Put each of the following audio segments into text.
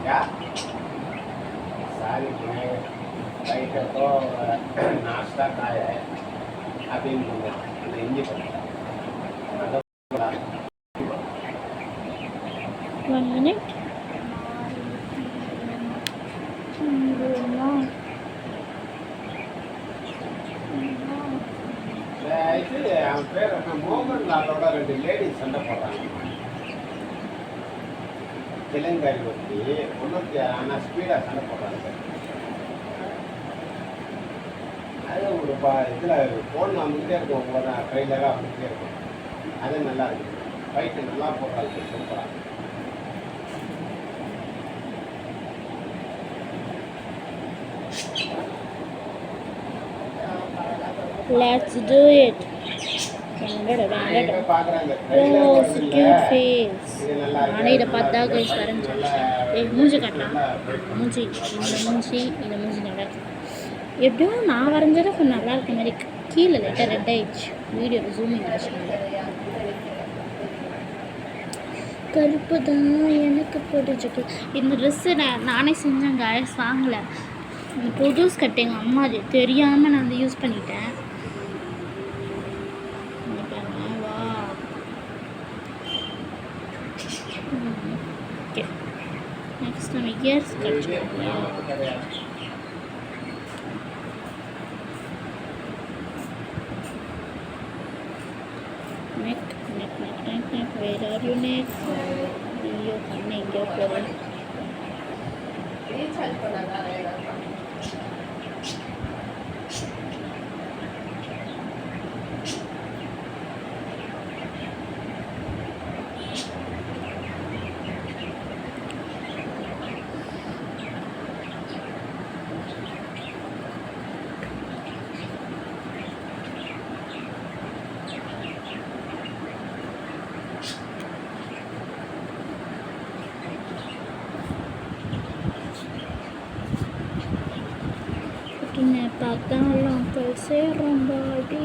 क्या सारी राइट तो नाश्ता खाया है अभी इंजी पड़ता 1 minute. அவன் பேர் மோகன் லாலோட 2 லேடிஸ் சண்டை போடுறாங்க தெலுங்காரி ஒருத்தி ஒன்றுக்கு ஆனால் ஸ்பீடாக சண்டை போடுறாங்க அது ஒரு இதில் ஃபோன் வந்துக்கிட்டே இருக்கும் ஒவ்வொரு ட்ரெயிலராக வந்துக்கிட்டே இருக்கும் அது நல்லா இருக்குது ஃபைட்டு நல்லா போடுறாங்க சூப்பராக Let's do it. Oh, cute face. நானே இதை பார்த்தா கைஸ் வரைஞ்சேன். மூஞ்சி காட்டலாம். மூஞ்சி இந்த மூஞ்சி நல்லா இருக்கு. எப்படியும் நான் வரைஞ்சதை கொஞ்சம் நல்லா இருக்க மாதிரி கீழே லைட்டாக ரெட் ஆயிடுச்சு. வீடியோவில் ஜூமிங் ஆச்சு. கருப்பு தான் எனக்கு பிடிச்சிருக்கு. இந்த ட்ரெஸ்ஸு நானே செஞ்சேன் கைஸ், வாங்கலை. புதுஸ் கட்டிங் அம்மா தெரியாமல் நான் வந்து யூஸ் பண்ணிட்டேன். ஓகே, நெக்ஸ்ட் நம்ம இயர்ஸ் கட்டிக்கலாம். Neck where are you neck? ஐயோ கண்ணு எங்கேயோ போகிறேன். பார்த்தாலும் சேரும் பாடி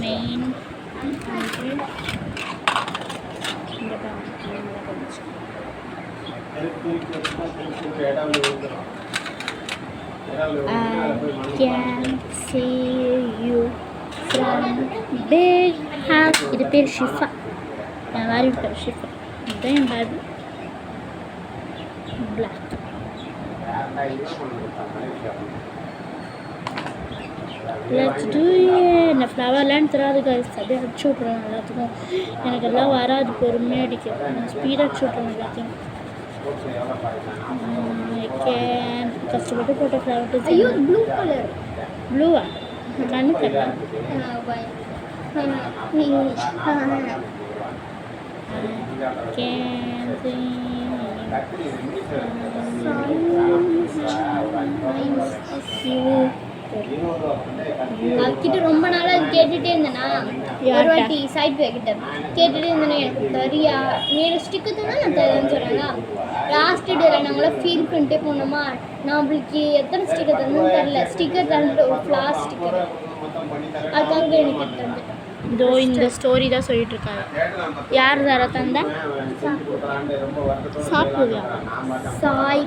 மெயின் I can see you from big house. இது பேர் ஷிஃபா. என் வாரி பேர் ஷிஃபா. இதுதான் என் baby. Black. Let's do it. இந்த ஃப்ளவர்லாம் தெரியாது கைஸ், அப்படியே அடிச்சு விட்ருவேன் எல்லாத்துக்கும். எனக்கு எல்லாம் வராது, பொறுமையாக அடிக்கும். நான் ஸ்பீடாக அடிச்சு விட்ருவேன் எல்லாத்தையும். கஷ்டப்பட்டு போட்ட ஃப்ளவர் டிசைன். ஐயோ ப்ளூ கலர். ப்ளூவா? கண்ணு கட்டலாம். அவகிட்ட ரொம்ப நாளாக அது கேட்டுகிட்டே இருந்தேனா, ஒரு வாட்டி சைட் கிட்ட கேட்டுகிட்டே இருந்தேன்னா எனக்கு தெரியா நீ ஸ்டிக்கு தானே நான் தரேன்னு சொன்னாங்க. லாஸ்ட் டேல நாங்களாம் ஃபீல் பண்ணிட்டே போனோமா, நம்மளுக்கு எத்தனை ஸ்டிக்கர் தரணும்னு தெரில. ஸ்டிக்கர் தந்துட்டு ஒரு ஃப்ளாஷ் ஸ்டிக்கர் அதுக்காக எனக்கு தந்துட்டேன். இதோ இந்த ஸ்டோரி தான் சொல்லிட்டு இருக்காங்க. யார் தர தந்தா? சாப்பிடுவியா? சாய்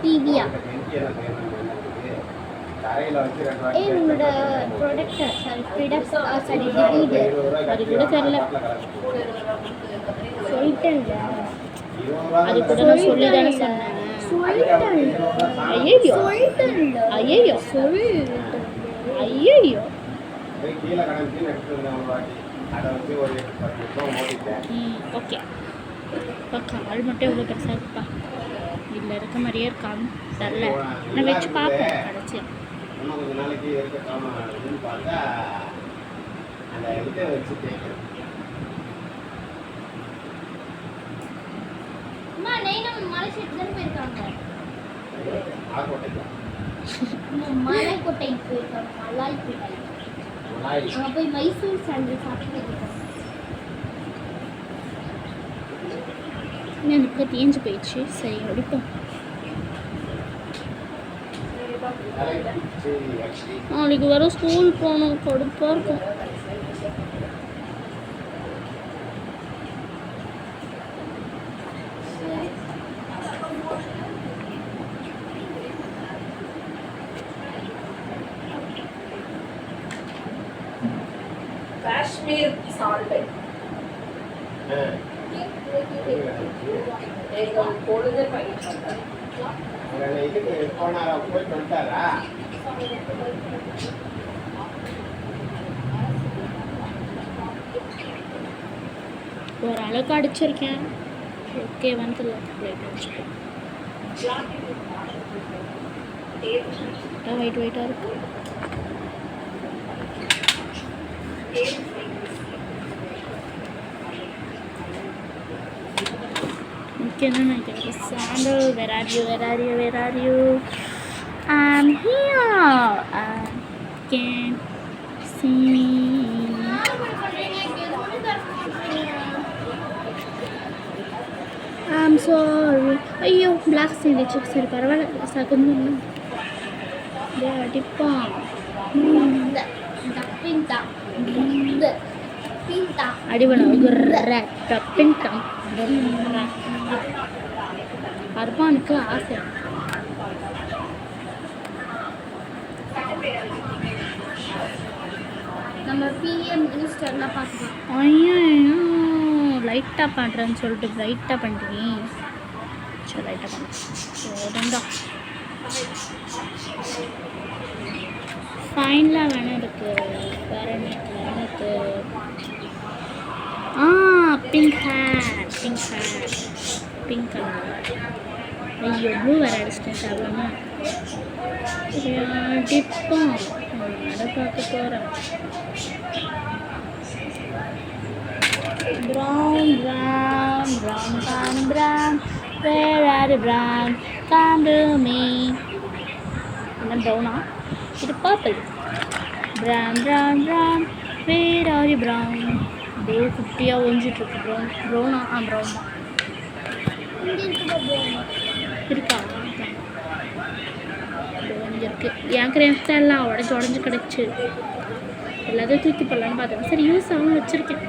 டிவியா? உங்களோட ப்ராடக்ட் சாரி வீடு அது கூட தெரியல, சொல்லிட்டேன்ல. அது கூட நான் சொல்லி தானே சொன்னேன். ஐயோ ஐயோ ஐயோ ஓகே. கால் மட்டும் எவ்வளோ பெருசாக இருக்குப்பா. இதில் இருக்க மாதிரியே இருக்கான்னு தெரில, நான் வச்சு பார்ப்பேன் கடைசியாக. கொஞ்ச நாளைக்கு இருக்கட்டும் அப்படின்னு பார்த்தா அந்த இதை வச்சு கேட்குறேன். மலைக்கோட்டை போயிருக்காங்க. மலாய்க்கோட்டை அங்கே போய் மைசூர் சாண்டல் சாப்பிட்டு எனக்கு தேஞ்சு போயிடுச்சு. சரி அடிப்போம். நாளைக்கு வர ஸ்கூல் போகணும், கடுப்பாக இருக்கும். காஷ்மீர் சால்வை எங்கள் பொழுது பயிர் இதுக்கு போனாரா, போயிட்டு வந்துட்டாரா? ஓரளவுக்கு அடிச்சிருக்கேன். ஓகே வந்து வெயிட் வெயிட்டாக இருக்கு. Okay, then I get a sandal. Where are you? Where are you? Where are you? I'm here. Can see me. I'm sorry. ஐயோ பிளாக் சேர்ந்துச்சு. சரி பரவாயில்ல, சகுந்தம் அடிப்பா. அடிவனும் அர்பானுக்கு ஆசை. நம்ம பிஎம் மினிஸ்டர்லாம் பார்க்கலாம். ஐயோ லைட்டாக பண்ணுறேன்னு சொல்லிட்டு லைட்டாக பண்ணுறீங்க. சரி லைட்டாக பண்ணுறேன். ஃபைன்லாம் வேணும் இருக்குது. வேறு என்ன இருக்குது? Pink hair, pink hair, pink colour. ஐயோ ப்ளூ வேறு அடிச்சிட்டேன் சாப்பிடாம. டிப்போம் அதை பார்க்க போகிறேன். Brown, brown, brown, brown, brown. Where are the brown? Come to me. என்ன ப்ரௌனா? இது purple. Brown, brown, brown. Where are you brown? இதோ குட்டியாக ஒழிஞ்சிட்ருக்கு. ப்ரௌனா? ப்ரௌன் தான் இருக்கா? இங்கே இருக்குது. என் கிரேம்ஸ் எல்லாம் உடஞ்சி கிடச்சி எல்லாத்தையும் தூக்கி போடலான்னு பார்த்தேன். சரி யூஸ் ஆகும் வச்சுருக்கேன்.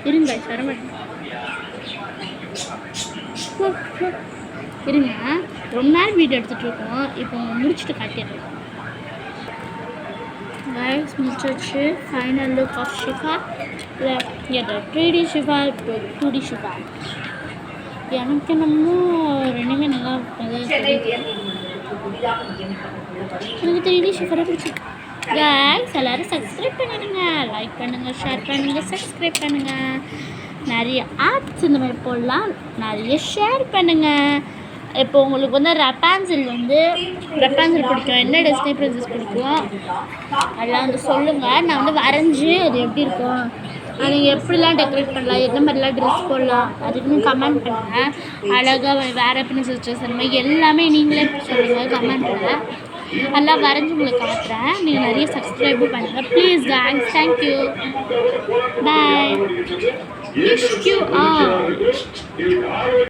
இருங்க சரவணன் இருங்க, ரொம்ப நேரம் வீடியோ எடுத்துகிட்ருக்கோம். இப்போ முடிச்சுட்டு காட்டிடுறேன். கைஸ் முடிச்சாச்சு. Final look of Shifa. 3D Shifa, 2D Shifa. எனக்கு என்னமோ ரெண்டுமே நல்லா எனக்கு 3D ஷிஃபா பிடிச்சிருக்கு. கைஸ் எல்லோரும் சப்ஸ்கிரைப் பண்ணிடுங்க, லைக் பண்ணுங்கள், ஷேர் பண்ணுங்கள், சப்ஸ்கிரைப் பண்ணுங்கள். நிறைய ஆப்ஸ் இந்த மாதிரி போடலாம், நிறைய ஷேர் பண்ணுங்கள். இப்போ உங்களுக்கு வந்து ரப்பான்சில் பிடிக்கும், என்ன டிஸ்னி ப்ரின்சஸ் பிடிக்கும் அதெல்லாம் வந்து சொல்லுங்கள். நான் வந்து வரைஞ்சி அது எப்படி இருக்கும், நீங்கள் எப்படிலாம் டெக்கரேட் பண்ணலாம், எந்த மாதிரிலாம் ட்ரெஸ் போடலாம் அதுக்குன்னு கமெண்ட் பண்ணுங்கள். அழகாக வேறு ப்ரின்சஸ் ட்ரெஸ் அந்த மாதிரி எல்லாமே நீங்களே சொல்லுங்கள் கமெண்ட்டில். எல்லாம் வரைஞ்சி உங்களுக்கு காட்டுறேன். நீங்கள் நிறைய சப்ஸ்கிரைபும் பண்ணுங்கள் please guys. Thank you, bye. Wish you all